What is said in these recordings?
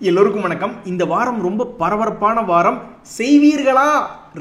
எல்லோருக்கும் வணக்கம். இந்த வாரம் ரொம்ப பரபரப்பான வாரம். செய்வீர்களா,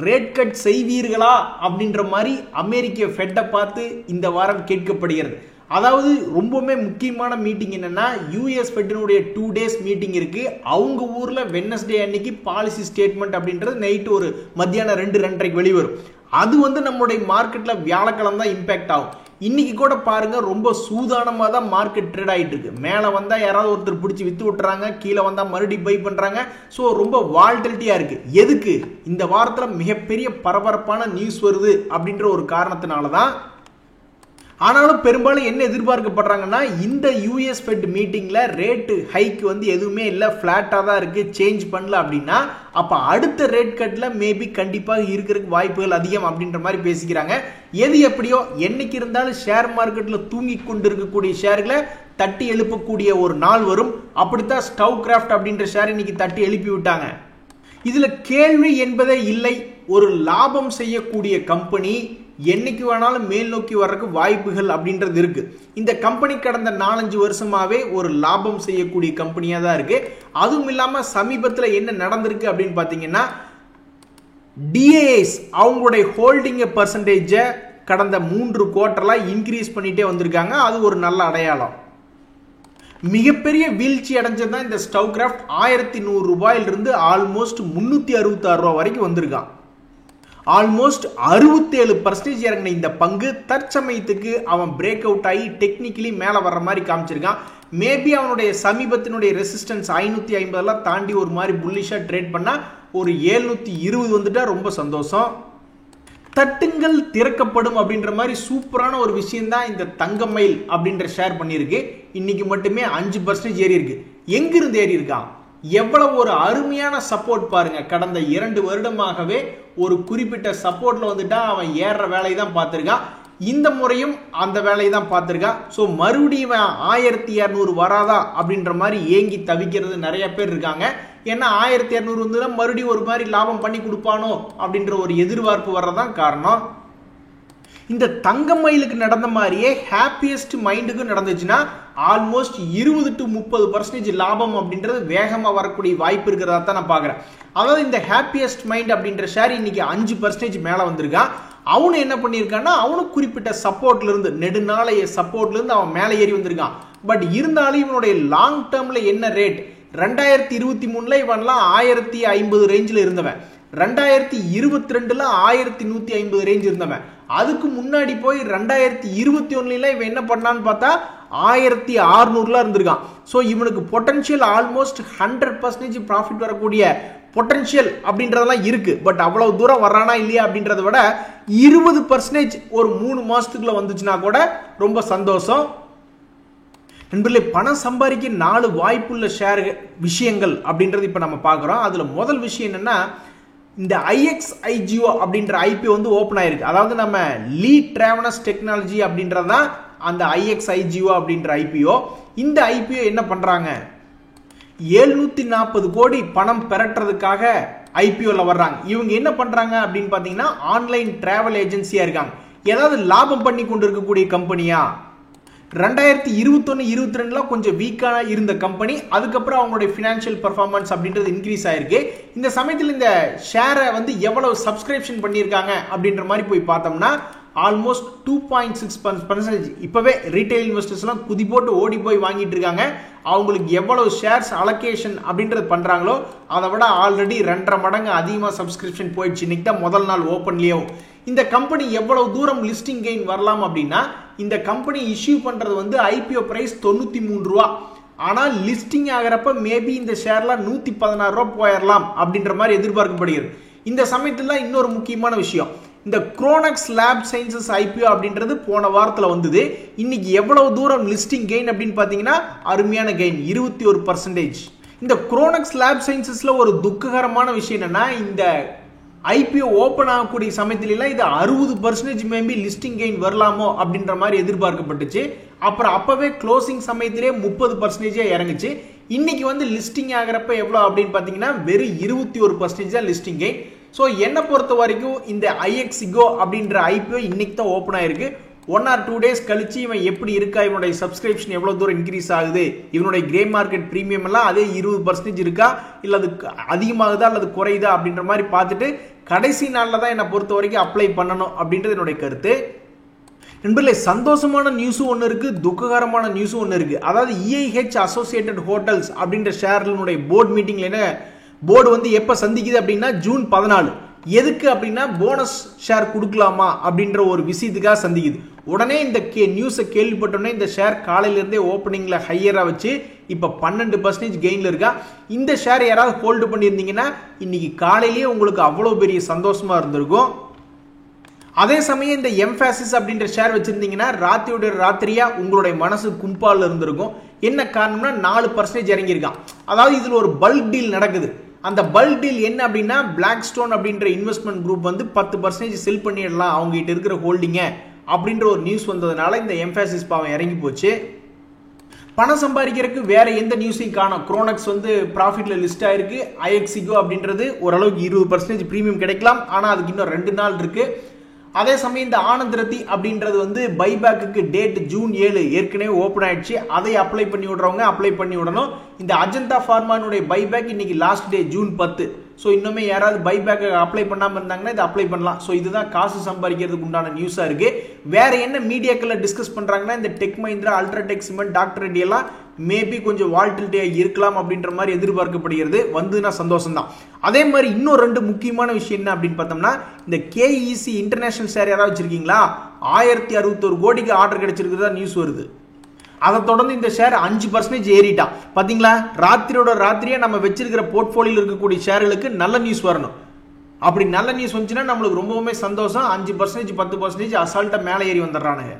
ரேட் கட் செய்வீர்களா அப்படின்ற மாதிரி அமெரிக்க ஃபெட்டை பார்த்து இந்த வாரம் கேட்கப்படுகிறது. அதாவது ரொம்பவுமே முக்கியமான மீட்டிங் என்னன்னா, யூஎஸ் ஃபெட்டினுடைய 2 days மீட்டிங் இருக்கு. அவங்க ஊர்ல வெட்னஸ்டே அன்னைக்கு பாலிசி ஸ்டேட்மெண்ட் அப்படின்றது நைட்டு ஒரு மத்தியானம் 2-2:30 வெளிவரும். அது நம்மளுடைய மார்க்கெட்ல வியாழக்கிழமை தான் இம்பாக்ட் ஆகும். இன்னைக்கு கூட பாருங்க, ரொம்ப சூதானமாக தான் மார்க்கெட் ட்ரேட் ஆகிட்டு இருக்கு. மேலே வந்தால் யாராவது ஒருத்தர் பிடிச்சி வித்து விட்டுறாங்க, கீழே வந்தால் மறுபடியும் பை பண்ணுறாங்க. ஸோ ரொம்ப வால்டிலிட்டியாக இருக்கு. எதுக்கு இந்த வாரத்தில் மிகப்பெரிய பரபரப்பான நியூஸ் வருது அப்படின்ற ஒரு காரணத்தினால தான். ஆனாலும் பெரும்பாலும் என்ன எதிர்பார்க்கப்படுறாங்கன்னா, இந்த யூஎஸ் ஃபெட் மீட்டிங்ல ரேட் ஹைக் எதுவுமே இல்லை, ஃபிளாட்டாக தான் இருக்கு, சேஞ்ச் பண்ணல அப்படின்னா அப்போ அடுத்த ரேட் கட்ல மேபி கண்டிப்பாக இருக்கிறதுக்கு வாய்ப்புகள் அதிகம் அப்படின்ற மாதிரி பேசிக்கிறாங்க. எது எப்படியோ, என்னைக்கு இருந்தாலும் ஷேர் மார்க்கெட்ல தூங்கி கொண்டு இருக்கக்கூடிய ஷேர்களை தட்டி எழுப்பக்கூடிய ஒரு நாள் வரும். அப்படித்தான் ஸ்டவ் கிராஃப்ட் அப்படின்ற ஷேர் இன்னைக்கு தட்டி எழுப்பி விட்டாங்க. இதுல கேள்வி என்பதே இல்லை. ஒரு லாபம் செய்யக்கூடிய கம்பெனி என்னைக்கு வேணாலும் மேல் நோக்கி வர்றதுக்கு வாய்ப்புகள் அப்படின்றது இருக்கு. இந்த கம்பெனி கடந்த 4-5 வருஷமாவே ஒரு லாபம் செய்யக்கூடிய கம்பெனியா தான் இருக்கு. அதுவும் இல்லாம சமீபத்தில் என்ன நடந்திருக்கு அப்படின்னு பாத்தீங்கன்னா, டிஏஎஸ் அவங்களுடைய ஹோல்டிங் பர்சன்டேஜை கடந்த 3 குவார்டர்ல இன்க்ரீஸ் பண்ணிட்டே வந்திருக்காங்க. அது ஒரு நல்ல அடையாளம். மிகப்பெரிய வீழ்ச்சி அடைஞ்சதுதான் இந்த ஸ்டவ் கிராஃப்ட். 1100 ரூபாயிலிருந்து ஆல்மோஸ்ட் 366 ரூபாய் வரைக்கும் வந்திருக்கான். ஆல்மோஸ்ட் 67% இறங்கின இந்த பங்கு தற்சமயத்துக்கு அவன் பிரேக் அவுட் ஆகி டெக்னிக்கலி மேலே வர்ற மாதிரி காமிச்சிருக்கான். மேபி அவனுடைய சமீபத்தினுடைய ரெசிஸ்டன்ஸ் 550 தாண்டி ஒரு மாதிரி புல்லிஷா ட்ரேட் பண்ணா ஒரு 720 வந்துட்டா ரொம்ப சந்தோஷம். தட்டுங்கள் திறக்கப்படும் அப்படின்ற மாதிரி சூப்பரான ஒரு விஷயம் தான் இந்த தங்கமயில் அப்படின்ற ஷேர் பண்ணியிருக்கு. இன்னைக்கு மட்டுமே 5% ஏறி இருக்கு. எங்கிருந்து ஏறி இருக்கான்? எவ்வளவு ஒரு அருமையான சப்போர்ட் பாருங்க. கடந்த 2 வருடமாகவே ஒரு குறிப்பிட்ட சப்போர்ட்ல வந்துட்டா அவன் ஏறுற வேலையை தான் பார்த்திருக்கான். இந்த முறையும் அந்த வேலையை தான் பார்த்திருக்கான். ஸோ மறுபடியும் 1200 வராதா அப்படின்ற மாதிரி ஏங்கி தவிக்கிறது நிறைய பேர் இருக்காங்க. ஏன்னா 1200 வந்துன்னா மறுபடியும் ஒரு மாதிரி லாபம் பண்ணி கொடுப்பானோ அப்படின்ற ஒரு எதிர்பார்ப்பு வர்றதான் காரணம். இந்த தங்கமயிலுக்கு நடந்த மாதிரியே ஹாப்பியஸ்ட் மைண்டுக்கு நடந்துச்சுன்னா ஆல்மோஸ்ட் 20-30% லாபம் அப்படின்றது வேகமா வரக்கூடிய வாய்ப்பு இருக்கிறதா தான் நான் பாக்குறேன். அதாவது இந்த ஹாப்பியஸ்ட் மைண்ட் அப்படின்ற ஷேர் இன்னைக்கு 5% மேல வந்திருக்கான். அவனு என்ன பண்ணியிருக்கான்னா, அவனுக்கு குறிப்பிட்ட சப்போர்ட்ல இருந்து, நெடுநாளைய சப்போர்ட்ல இருந்து அவன் மேலே ஏறி வந்திருக்கான். பட் இருந்தாலும் இவனுடைய லாங் டேர்ம்ல என்ன ரேட், 2023ல இவன்லாம் 1050 ரேஞ்சில் இருந்தவன், 2022ல 1150 ரேஞ்ச் இருந்தவன், அதுக்கு முன்னாடி போய் 2021ல இவன் என்ன பண்ணான்னு பார்த்தா 1600 இருந்திருக்கான். ஸோ இவனுக்கு பொட்டன்ஷியல் ஆல்மோஸ்ட் 100% ப்ராஃபிட் வரக்கூடிய பொட்டன்ஷியல் அப்படின்றதெல்லாம் இருக்கு. பட் அவ்வளவு தூரம் வர்றானா இல்லையா அப்படின்றத விட 20% ஒரு 3 மாசத்துக்குள்ள வந்துச்சுன்னா கூட ரொம்ப சந்தோஷம். நண்பர்களே, பணம் சம்பாதிக்க 4 வாய்ப்புள்ள ஷேர் விஷயங்கள் அப்படின்றது இப்ப நம்ம பார்க்கிறோம். அதுல முதல் விஷயம் என்னன்னா, இந்த IXIGO அப்படின்ற ஐபிஓ ஓபன் ஆயிருக்கு. அதாவது நம்ம லீட் டிராவனஸ் டெக்னாலஜி அப்படின்றதான் அந்த IXIGO அப்படின்ற ஐபிஓ. இந்த ஐபிஓ என்ன பண்றாங்க, 740 கோடி பணம் பெறறதுக்காக ஐபிஓல வர்றாங்க. இவங்க என்ன பண்றாங்க அப்படின்னு பாத்தீங்கன்னா, ஆன்லைன் டிராவல் ஏஜென்சியா இருக்காங்க. ஏதாவது லாபம் பண்ணி கொண்டு இருக்கக்கூடிய கம்பெனியா? 2021-22ல கொஞ்சம் வீக்கா இருந்த கம்பெனி, அதுக்கப்புறம் அவங்களுடைய பினான்சியல் பெர்ஃபார்மன்ஸ் அப்படின்றது இன்க்ரீஸ் ஆயிருக்கு. இந்த சமயத்தில் இந்த ஷேரை எவ்வளவு சப்ஸ்கிரிப்ஷன் பண்ணியிருக்காங்க அப்படின்ற மாதிரி போய் பார்த்தோம்னா ஆல்மோஸ்ட் 2.6% இப்பவே ரீட்டைல் இன்வெஸ்டர்ஸ் எல்லாம் குதி போட்டு ஓடி போய் வாங்கிட்டு இருக்காங்க. அவங்களுக்கு எவ்வளவு ஷேர்ஸ் அலோகேஷன் அப்படின்றது பண்றாங்களோ அதை விட ஆல்ரெடி 2.5 மடங்கு அதிகமா சப்ஸ்கிரிப்ஷன் போயிடுச்சு. இன்னைக்கு தான் முதல் நாள் ஓப்பன்லயும். இந்த கம்பெனி எவ்வளவு தூரம் லிஸ்டிங் கெயின் வரலாம் அப்படின்னா, இந்த கம்பெனி இஷ்யூ பண்றது ஐபிஓ பிரைஸ் 93 ரூபா. ஆனால் லிஸ்டிங் ஆகிறப்ப மேபி இந்த ஷேர்ல 116 ரூபா போயிடலாம் அப்படின்ற மாதிரி எதிர்பார்க்கப்படுகிறது. இந்த சமயத்துல இன்னொரு முக்கியமான விஷயம், இந்த குரோனக்ஸ் லேப் சயின்சஸ் ஐபிஓ அப்படின்றது போன வாரத்தில் வந்தது. இன்னைக்கு எவ்வளவு தூரம் லிஸ்டிங் கெயின் அப்படின்னு பாத்தீங்கன்னா, அருமையான கெயின் 21%. இந்த குரோனக்ஸ் லேப் சயின்சஸ்ல ஒரு துக்ககரமான விஷயம் என்னன்னா, இந்த ஐபிஓ ஓபன் ஆகக்கூடிய சமயத்துல இது 60% மேபி லிஸ்டிங் கெயின் வரலாமோ அப்படின்ற மாதிரி எதிர்பார்க்கப்பட்டுச்சு. அப்புறம் அப்பவே க்ளோசிங் சமயத்திலே 30% இறங்குச்சு. இன்னைக்கு லிஸ்டிங் ஆகிறப்ப எவ்வளவு அப்படின்னு பாத்தீங்கன்னா வெறும் 21% தான் லிஸ்டிங் கெயின். ஸோ என்னை பொறுத்த வரைக்கும் இந்த IXIGO அப்படின்ற ஐபிஓ இன்னைக்கு தான் ஓப்பன் ஆயிருக்கு. 1 or 2 days கழிச்சு இவன் எப்படி இருக்கா, இவனுடைய சப்ஸ்கிரிப்ஷன் எவ்வளவு தூரம் இன்க்ரீஸ் ஆகுது, இவனுடைய கிரே மார்க்கெட் பிரீமியம் எல்லாம் அதே 20% இருக்கா இல்ல அது அதிகமாகுதா அல்லது குறையுதா அப்படின்ற மாதிரி பார்த்துட்டு கடைசி நாள்ல தான் என்னை பொறுத்த வரைக்கும் அப்ளை பண்ணணும் அப்படின்றது என்னுடைய கருத்து. நண்பர்களே, சந்தோஷமான நியூஸும் ஒன்று இருக்கு, துக்ககரமான நியூஸும் ஒன்று இருக்கு. அதாவது EIH அசோசியேட்டட் ஹோட்டல்ஸ் அப்படின்ற ஷேர்னுடைய போர்டு மீட்டிங்ல என்ன போர்டு வந்து எப்ப சந்திக்குது அப்படின்னா ஜூன் 14. எதுக்கு அப்படின்னா போனஸ் ஷேர் கொடுக்கலாமா அப்படின்ற ஒரு விஷயத்துக்காக சந்திக்குது. உடனே இந்த நியூஸை கேள்விப்பட்டோன்னே இந்த ஷேர் காலையில இருந்தே ஓப்பனிங்ல ஹையரா வச்சு இப்ப 12% கெயின்ல இருக்கா. இந்த ஷேர் யாராவது ஹோல்டு பண்ணியிருந்தீங்கன்னா இன்னைக்கு காலையிலேயே உங்களுக்கு அவ்வளவு பெரிய சந்தோஷமா இருந்திருக்கும். அதே சமயம் இந்த எம்ஃபாசிஸ் அப்படின்ற ஷேர் வச்சிருந்தீங்கன்னா ராத்திரியோட ராத்திரியா உங்களுடைய மனசு கும்பால இருந்திருக்கும். என்ன காரணம்னா 4% இறங்கியிருக்கான். அதாவது இதுல ஒரு பல்க் டீல் நடக்குது. அந்த பல்க் டீல் என்ன அப்படின்னா பிளாக் ஸ்டோன் அப்படின்ற இன்வெஸ்ட்மெண்ட் குரூப் வந்து 10% செல் பண்ணிடலாம் அவங்க கிட்ட இருக்கிற ஹோல்டிங்க அப்படின்ற ஒரு நியூஸ் வந்ததுனால இந்த எம்ஃபாசிஸ் பாவம் இறங்கி போச்சு. பணம் சம்பாதிக்கிறதுக்கு வேற எந்த நியூஸையும் காணும். குரோனக்ஸ் வந்து ப்ராஃபிட்ல லிஸ்ட் ஆயிருக்கு. ஐஎக்ஸிகோ அப்படின்றது ஓரளவுக்கு 20% பிரீமியம் கிடைக்கலாம், ஆனா அதுக்கு இன்னும் 2 நாள் இருக்கு. அதே சமயம் இந்த ஆனந்த் ரத்தி அப்படின்றது வந்து பைபேக்கு டேட் ஜூன் 7 ஏற்கனவே ஓப்பன் ஆயிடுச்சு. அதை அப்ளை பண்ணி விடுறவங்க அப்ளை பண்ணி விடணும். இந்த அஜந்தா ஃபார்மானுடைய பைபேக் இன்னைக்கு லாஸ்ட் டே ஜூன் 10. ஸோ இன்னுமே யாராவது பைபேக் அப்ளை பண்ணாமல் இருந்தாங்கன்னா இதை அப்ளை பண்ணலாம். ஸோ இதுதான் காசு சம்பாதிக்கிறதுக்கு உண்டான நியூஸாக இருக்கு. வேற என்ன மீடியாக்களில் டிஸ்கஸ் பண்றாங்கன்னா இந்த tech Mahindra, UltraTech cement, doctor Reddy எல்லாம் மேபி கொஞ்சம் வால்டிலிட்டியா இருக்கலாம் அப்படின்ற மாதிரி எதிர்பார்க்கப்படுகிறது. வந்துன்னா சந்தோஷம் தான். அதே மாதிரி இன்னும் 2 முக்கியமான விஷயம் என்ன அப்படின்னு பார்த்தோம்னா இந்த KEC இன்டர்நேஷனல் ஷேர் யாராவது வச்சிருக்கீங்களா, 1061 கோடிக்கு ஆர்டர் கிடைச்சிருக்கிறதா நியூஸ் வருது. அதை தொடர்ந்து இந்த ஷேர் 5% ஏறிட்டான். பாத்தீங்களா, ராத்திரியோட ராத்திரியா நம்ம வச்சிருக்கிற போர்ட்போலியோல இருக்கக்கூடிய ஷேர்களுக்கு நல்ல நியூஸ் வரணும். அப்படி நல்ல நியூஸ் வந்துச்சுன்னா நம்மளுக்கு ரொம்பவுமே சந்தோஷம். 5% 10% அசால்ட்டா மேலே ஏறி வந்துடுறானுங்க.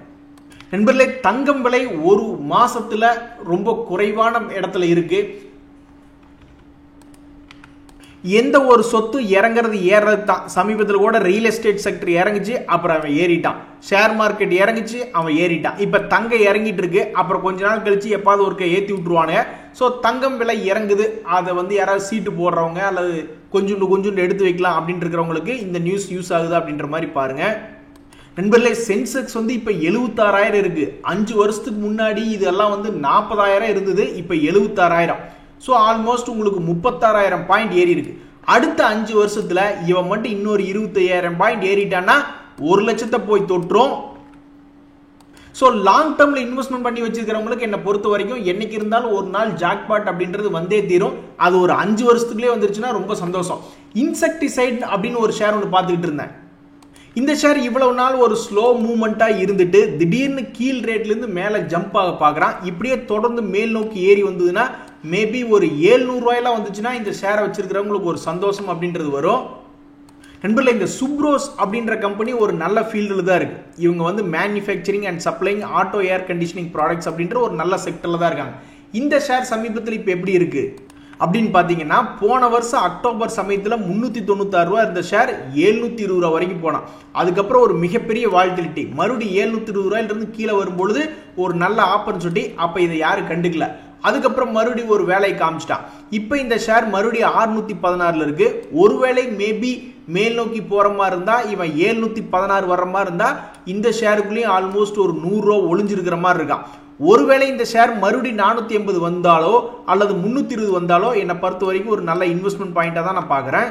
நண்பர்களே, தங்கம் விலை ஒரு மாசத்துல ரொம்ப குறைவான இடத்துல இருக்கு. எந்த ஒரு சொத்து இறங்குறது ஏறது தான். சமீபத்தில் கூட ரியல் எஸ்டேட் செக்டர் இறங்குச்சு, அப்புறம் அவன் ஏறிட்டான். ஷேர் மார்க்கெட் இறங்குச்சு, அவன் ஏறிட்டான். இப்ப தங்கம் இறங்கிட்டு இருக்கு. அப்புறம் கொஞ்ச நாள் கழிச்சு எப்பாவது ஒருக்க ஏத்தி விட்டுருவானுங்க. ஸோ தங்கம் விலை இறங்குது. அதை வந்து யாராவது சீட்டு போடுறவங்க அல்லது கொஞ்சோண்டு எடுத்து வைக்கலாம் அப்படின்னு இருக்கிறவங்களுக்கு இந்த நியூஸ் யூஸ் ஆகுது அப்படின்ற மாதிரி பாருங்க. நண்பர்களே, சென்செக்ஸ் வந்து இப்ப 76,000 இருக்கு. 5 வருஷத்துக்கு முன்னாடி இதெல்லாம் வந்து 40,000 இருந்தது. இப்ப 76,000. ஸோ ஆல்மோஸ்ட் உங்களுக்கு 36,000 பாயிண்ட் ஏறி இருக்கு. அடுத்த 5 வருஷத்துல இவன் மட்டும் இன்னொரு 25,000 பாயிண்ட் ஏறிட்டான்னா 1 லட்சத்தை போய் தொற்றும். ஸோ லாங் டேர்ம்ல இன்வெஸ்ட்மெண்ட் பண்ணி வச்சிருக்கிறவங்களுக்கு என்ன பொறுத்த வரைக்கும் என்னைக்கு இருந்தாலும் ஒரு நாள் ஜாக்பாட் அப்படின்றது வந்தே தீரும். அது ஒரு 5 வருஷத்துக்குள்ளே வந்துருச்சுன்னா ரொம்ப சந்தோஷம். இன்செக்டிசைட் அப்படின்னு ஒரு ஷேர் ஒன்று பார்த்துக்கிட்டு இருந்தேன். இந்த ஷேர் இவ்வளவு நாள் ஒரு ஸ்லோ மூவ்மெண்டா இருந்துட்டு திடீர்னு கீழ் ரேட்ல இருந்து மேல ஜம்ப் ஆக பாக்குறான். இப்படியே தொடர்ந்து மேல் நோக்கி ஏறி வந்ததுன்னா மேபி ஒரு 700 ரூபாயெல்லாம் வந்துச்சுன்னா இந்த ஷேரை வச்சிருக்கிறவங்களுக்கு ஒரு சந்தோஷம் அப்படின்றது வரும். நண்பர்களே, இந்த சுப்ரோஸ் அப்படின்ற கம்பெனி ஒரு நல்ல ஃபீல்டில் தான் இருக்கு. இவங்க வந்து manufacturing and supplying auto air conditioning products அப்படின்ற ஒரு நல்ல செக்டர்ல தான் இருக்காங்க. இந்த ஷேர் சமீபத்தில் இப்போ எப்படி இருக்கு அப்படின்னு பாத்தீங்கன்னா போன வருஷம் அக்டோபர் சமயத்தில் 396 ரூபா இருந்த ஷேர் 720 ரூபா வரைக்கும் போனான். அதுக்கப்புறம் ஒரு மிகப்பெரிய வால்டிலிட்டி மறுபடியும் 720 ரூபாயில இருந்து கீழே வரும்பொழுது ஒரு நல்ல ஆப்பர்ச்சுனிட்டி. அப்ப இதை யாரும் கண்டுக்கல. அதுக்கப்புறம் மறுபடியும் ஒரு வேலையை காமிச்சிட்டான். இப்ப இந்த ஷேர் மறுபடியும் 616 இருக்கு. ஒருவேளை மேபி மேல் நோக்கி போற மாதிரி இருந்தா இவன் 716 வர்ற மாதிரி இருந்தா இந்த ஷேருக்குள்ளேயும் ஆல்மோஸ்ட் ஒரு 100 ரூபா ஒளிஞ்சிருக்கிற மாதிரி இருக்கான். ஒருவேளை இந்த ஷேர் மறுபடியும் 480 வந்தாலோ அல்லது 320 வந்தாலோ என்னை பொறுத்த வரைக்கும் ஒரு நல்ல இன்வெஸ்ட்மெண்ட் பாயிண்டா தான் நான் பாக்குறேன்.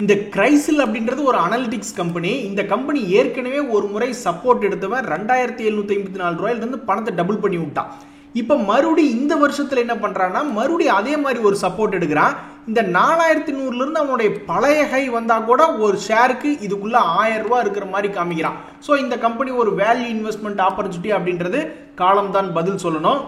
இந்த கிரைசில் அப்படின்றது ஒரு அனலிட்டிக்ஸ் கம்பெனி. இந்த கம்பெனி ஏற்கனவே ஒரு முறை சப்போர்ட் எடுத்தவன் 2754 ரூபாயில இருந்து பணத்தை டபுள் பண்ணி விட்டான். இப்ப மறுபடியும் இந்த வருஷத்துல என்ன பண்றான்னா மறுபடியும் அதே மாதிரி ஒரு சப்போர்ட் எடுக்கிறான். இந்த 4100 இருந்து அவனுடைய பழைய ஹை வந்தா கூட ஒரு ஷேருக்கு இதுக்குள்ள 1000 ரூபாய் இருக்கிற மாதிரி காமிக்கிறான். சோ இந்த கம்பெனி ஒரு வேல்யூ இன்வெஸ்ட்மெண்ட் ஆப்பர்ச்சுனிட்டி அப்படின்றது காலம் தான் பதில் சொல்லணும்.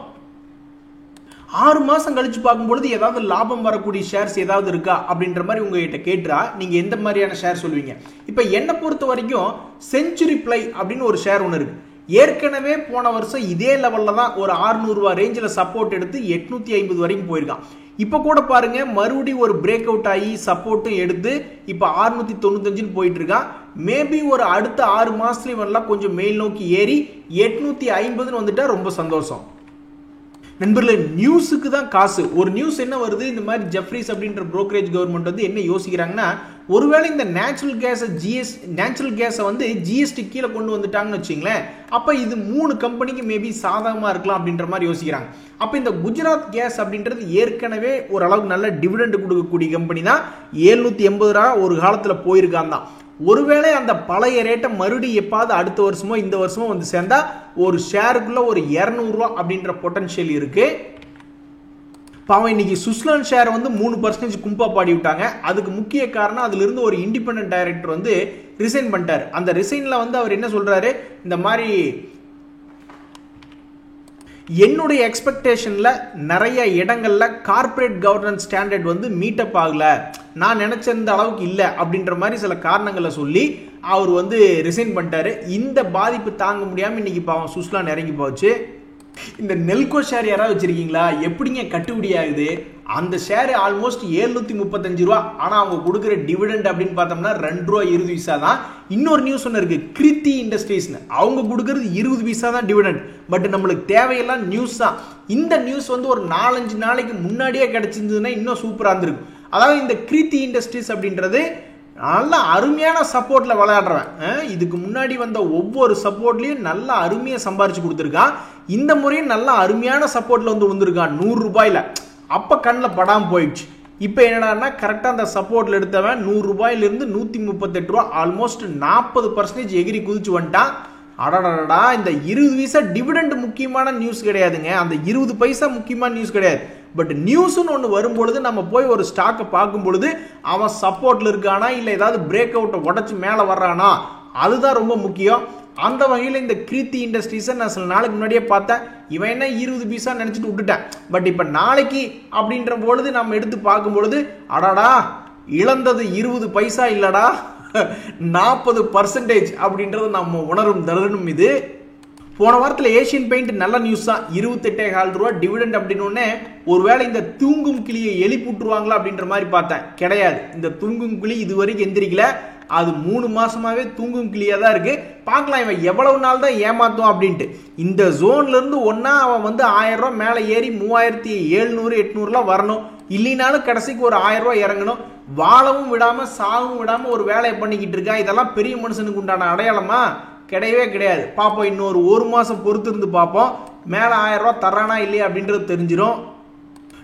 6 மாசம் கழிச்சு பார்க்கும்பொழுது ஏதாவது லாபம் வரக்கூடிய ஷேர்ஸ் ஏதாவது இருக்கா அப்படின்ற மாதிரி உங்ககிட்ட கேட்டா நீங்க எந்த மாதிரியான ஷேர் சொல்லுவீங்க? இப்ப என்ன பொறுத்த வரைக்கும் செஞ்சுரி பிளை அப்படின்னு ஒரு ஷேர் ஒன்று இருக்கு. ஏற்கனவே போன வருஷம் இதே லெவல்ல தான் ஒரு 600 ரூபாய் ரேஞ்சில் சப்போர்ட் எடுத்து 850 வரைக்கும் போயிருக்கான். இப்ப கூட பாருங்க மறுபடியும் ஒரு பிரேக் அவுட் ஆகி சப்போர்ட்டும் எடுத்து இப்ப 695 போயிட்டு இருக்கான். மேபி ஒரு அடுத்த 6 மாசத்துல வரலாம் கொஞ்சம் மேல் நோக்கி ஏறி 850 வந்துட்டா ரொம்ப சந்தோஷம். நண்பர்களே, நியூஸுக்கு தான் காசு. ஒரு நியூஸ் என்ன வருது, இந்த மாதிரி ஜெஃப்ரிஸ் அப்படின்ற புரோக்கரேஜ் கவர்மெண்ட் வந்து என்ன யோசிக்கிறாங்கன்னா ஒருவேளை இந்த நேச்சுரல் கேஸை வந்து ஜிஎஸ்டி கீழே கொண்டு வந்துட்டாங்கன்னு வச்சுங்களேன், அப்போ இது 3 கம்பெனிக்கு மேபி சாதகமாக இருக்கலாம் அப்படின்ற மாதிரி யோசிக்கிறாங்க. அப்போ இந்த குஜராத் கேஸ் அப்படின்றது ஏற்கனவே ஓரளவுக்கு நல்ல டிவிடெண்ட் கொடுக்கக்கூடிய கம்பெனி தான். 780 ரூபா ஒரு காலத்தில் போயிருக்கான் தான். ஒருவேளை அந்த பழைய ரேட்டை மறுபடியும் எப்பாவது அடுத்த வருஷமோ இந்த வருஷமோ வந்து சேர்ந்தா ஒரு ஷேருக்குள்ள ஒரு 200 ரூபா அப்படின்ற பொட்டன்ஷியல் இருக்கு. பாவம் இன்னைக்கு சுஸ்லான் ஷேர் வந்து 3% கும்பா பாடி விட்டாங்க. அதுக்கு முக்கிய காரணம் அதுல இருந்து ஒரு இண்டிபெண்டன்ட் டைரக்டர் வந்து ரிசைன் பண்ணிட்டார். அந்த ரிசைன்ல வந்து அவர் என்ன சொல்றாரு, இந்த மாதிரி என்னுடைய எக்ஸ்பெக்டேஷன்ல நிறைய இடங்கள்ல கார்பரேட் கவர்னன்ஸ் ஸ்டாண்டர்ட் வந்து மீட்டப் ஆகல, நான் நினைச்சிருந்த அளவுக்கு இல்லை அப்படின்ற மாதிரி சில காரணங்களை சொல்லி அவர் வந்து ரிசைன் பண்ணிட்டாரு. இந்த பாதிப்பு தாங்க முடியாம இன்னைக்கு பாவம் சுஸ்லான் இறங்கி போச்சு. இந்த நெல்கோ ஷேர் யாராவது வச்சிருக்கீங்களா? எப்படிங்க கட்டுப்படி ஆகுது? அந்த ஷேர் ஆல்மோஸ்ட் 735 ரூபா. ஆனா அவங்க கொடுக்குற டிவிடெண்ட் அப்படின்னு பார்த்தோம்னா 2 ரூபா 20 பைசா தான். இன்னொரு நியூஸ் ஒன்று இருக்கு, கிருத்தி இண்டஸ்ட்ரீஸ்னு, அவங்க கொடுக்கறது 20 பைசா தான் டிவிடெண்ட். பட் நம்மளுக்கு தேவையெல்லாம் நியூஸ் தான். இந்த நியூஸ் வந்து ஒரு 4-5 நாளைக்கு முன்னாடியே கிடைச்சிருந்ததுன்னா இன்னும் சூப்பரா இருந்திருக்கும். அதாவது இந்த கிருத்தி இண்டஸ்ட்ரீஸ் அப்படின்றது நல்ல அருமையான சப்போர்ட்ல விளையாடுறவன். இதுக்கு முன்னாடி வந்த ஒவ்வொரு சப்போர்ட்லயும் நல்ல அருமையா சம்பாரிச்சு கொடுத்துருக்கான். இந்த முறையும் நல்ல அருமையான சப்போர்ட்ல வந்து வந்திருக்கான் 100 ரூபாயில. அப்ப கண்ணில் படாம போயிடுச்சு. இப்ப என்னடான்னா கரெக்டா அந்த சப்போர்ட்ல எடுத்தவன் 100 ரூபாயில இருந்து 138 ரூபாய், ஆல்மோஸ்ட் 40% எகிரி குதிச்சு வந்துட்டான். அடடா, இந்த 20 பைசா டிவிடெண்ட் முக்கியமான நியூஸ் கிடையாதுங்க, அந்த 20 பைசா முக்கியமான நியூஸ் கிடையாது. பட் நியூஸ்னு ஒன்று வரும்பொழுது நம்ம போய் ஒரு ஸ்டாக்கை பார்க்கும் பொழுது அவன் சப்போர்ட்ல இருக்கானா இல்லை ஏதாவது பிரேக் அவுட்டை உடச்சு மேலே வர்றானா, அதுதான் ரொம்ப முக்கியம். அந்த வகையில் இந்த கிருத்தி இண்டஸ்ட்ரீஸை நான் சில நாளைக்கு முன்னாடியே பார்த்தேன். இவன் என்ன 20 பைசா நினச்சிட்டு விட்டுட்டேன். பட் இப்போ நாளைக்கு அப்படின்ற பொழுது நம்ம எடுத்து பார்க்கும் பொழுது அடாடா, இழந்தது 20 பைசா இல்லடா 40% அப்படின்றது நம்ம உணரும் தருணம் இது. போன வாரத்தில் ஏஷியன் பெயிண்ட் நல்ல நியூஸ் தான், 28.4 ரூபா டிவிடெண்ட் அப்படின்னு. ஒருவேளை இந்த தூங்கும் கிளியை எழுப்பிட்டுருவாங்களா அப்படின்ற மாதிரி பார்த்தேன். கிடையாது, இந்த தூங்கும் கிளி இதுவரைக்கும் எந்திரிக்கல. அது 3 மாசமாவே தூங்கும் கிளியா தான் இருக்கு. பார்க்கலாம் இவன் எவ்வளவு நாள் தான் ஏமாத்தும் அப்படின்ட்டு. இந்த ஜோன்ல இருந்து ஒன்னா அவன் வந்து 1000 ரூபாய் மேலே ஏறி 3700-800 வரணும். இல்லைனாலும் கடைசிக்கு ஒரு 1000 ரூபாய் இறங்கணும். வாழவும் விடாம சாகவும் விடாம ஒரு வேலையை பண்ணிக்கிட்டு இருக்கான். இதெல்லாம் பெரிய மனுஷனுக்கு உண்டான அடையாளமா? கிடையவே கிடையாது. பார்ப்போம், இன்னொரு 1 மாசம் பொறுத்து இருந்து பார்ப்போம், மேலே 1000 ரூபாய் தர்றானா இல்லையா அப்படின்றது தெரிஞ்சிடும்.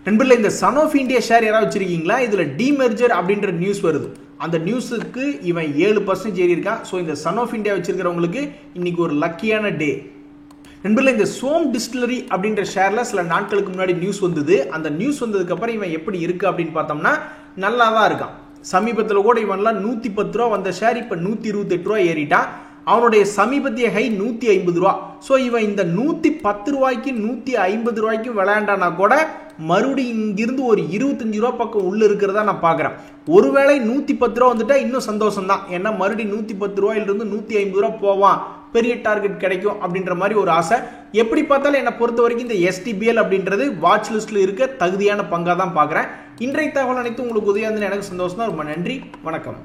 நண்பர்களே, இந்த சன் ஆஃப் இந்தியா ஷேர் யாராவது வச்சிருக்கீங்களா? இதுல டிமெர்ஜர் அப்படின்ற நியூஸ் வருது. அந்த நியூஸுக்கு இவன் 7% ஏறி இருக்கான். ஸோ இந்த சன் ஆஃப் இந்தியா வச்சிருக்கிறவங்களுக்கு இன்னைக்கு ஒரு லக்கியான டே. நண்பர்களே, இந்த சோம் டிஸ்டிலரி அப்படின்ற ஷேர்ல சில நாட்களுக்கு முன்னாடி நியூஸ் வந்தது. அந்த நியூஸ் வந்ததுக்கு அப்புறம் இவன் எப்படி இருக்கு அப்படின்னு பார்த்தோம்னா நல்லா தான் இருக்கான். சமீபத்தில் கூட இவன்லாம் 110 ரூபா வந்த ஷேர் இப்போ 128 ரூபா ஏறிட்டான். அவனுடைய சமீபத்திய ஹை 150 ரூபா. ஸோ இவன் இந்த 110 ரூபாய்க்கு 150 ரூபாய்க்கு விளையாண்டானா கூட மறுபடியும் இங்கிருந்து ஒரு 25 ரூபா பக்கம் உள்ள இருக்கிறதா நான் பார்க்குறேன். ஒருவேளை 110 ரூபா வந்துட்டா இன்னும் சந்தோஷம் தான். ஏன்னா மறுபடியும் 110 ரூபாயிலிருந்து 150 ரூபா போவான், பெரிய டார்கெட் கிடைக்கும் அப்படின்ற மாதிரி ஒரு ஆசை. எப்படி பார்த்தாலும் என்னை பொறுத்த வரைக்கும் இந்த STBL அப்படின்றது வாட்ச் லிஸ்ட்ல இருக்க தகுதியான பங்காக தான் பார்க்குறேன். இன்றைய தகவல் அனைத்து உங்களுக்கு உதவியாக எனக்கு சந்தோஷம் தான். ரொம்ப நன்றி, வணக்கம்.